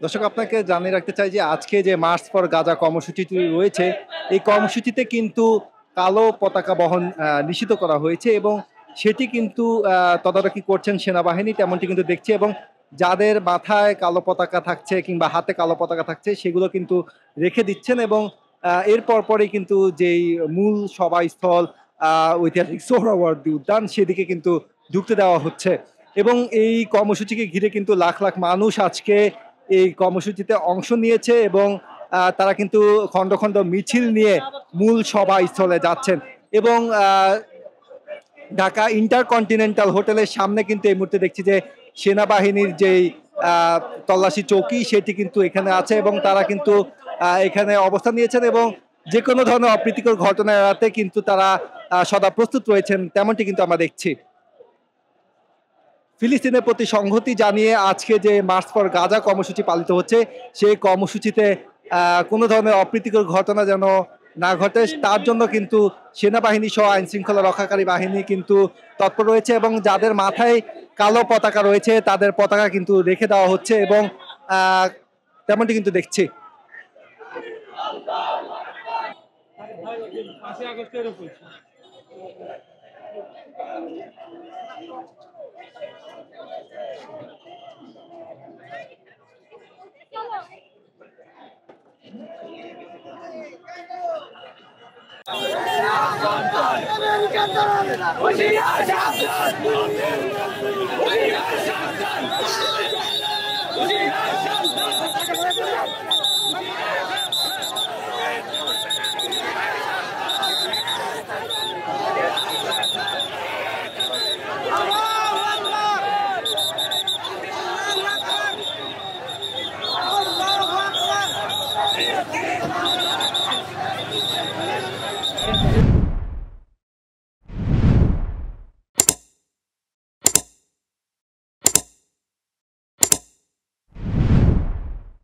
দর্শক, আপনাকে জানিয়ে রাখতে চাই যে আজকে যে মার্চ ফর গাজা কর্মসূচিটি রয়েছে, এই কর্মসূচিতে কিন্তু কালো পতাকা বহন নিষিদ্ধ করা হয়েছে এবং সেটি কিন্তু তদারকি করছেন সেনাবাহিনী, তেমনটি কিন্তু দেখছি। এবং যাদের মাথায় কালো পতাকা থাকছে কিংবা হাতে কালো পতাকা থাকছে সেগুলো কিন্তু রেখে দিচ্ছেন এবং এর পরপরই কিন্তু যেই মূল সভাস্থল ঐতিহাসিক সোহরাওয়ার্দী উদ্যান সেদিকে কিন্তু ঢুকতে দেওয়া হচ্ছে। এবং এই কর্মসূচিকে ঘিরে কিন্তু লাখ লাখ মানুষ আজকে এই কর্মসূচিতে অংশ নিয়েছে এবং তারা কিন্তু খন্ড খন্ড মিছিল নিয়ে মূল সভাস্থলে যাচ্ছেন। এবং ঢাকা ইন্টারকন্টিনেন্টাল হোটেলের সামনে কিন্তু এই মুহূর্তে দেখছি যে সেনাবাহিনীর যেই তল্লাশি চৌকি সেটি কিন্তু এখানে আছে এবং তারা কিন্তু এখানে অবস্থান নিয়েছেন এবং যে কোনো ধরনের অপ্রীতিকর ঘটনা এড়াতে কিন্তু তারা সদা প্রস্তুত রয়েছেন, তেমনটি কিন্তু আমরা দেখছি। ফিলিস্তিনের প্রতি সংহতি জানিয়ে আজকে যে মার্চ ফর গাজা কর্মসূচি পালিত হচ্ছে, সেই কর্মসূচিতে কোনো ধরনের অপ্রীতিকর ঘটনা যেন না ঘটে তার জন্য কিন্তু সেনাবাহিনী সহ আইন শৃঙ্খলা রক্ষাকারী বাহিনী কিন্তু তৎপর রয়েছে এবং যাদের মাথায় কালো পতাকা রয়েছে তাদের পতাকা কিন্তু রেখে দেওয়া হচ্ছে এবং তেমনটি কিন্তু দেখছি।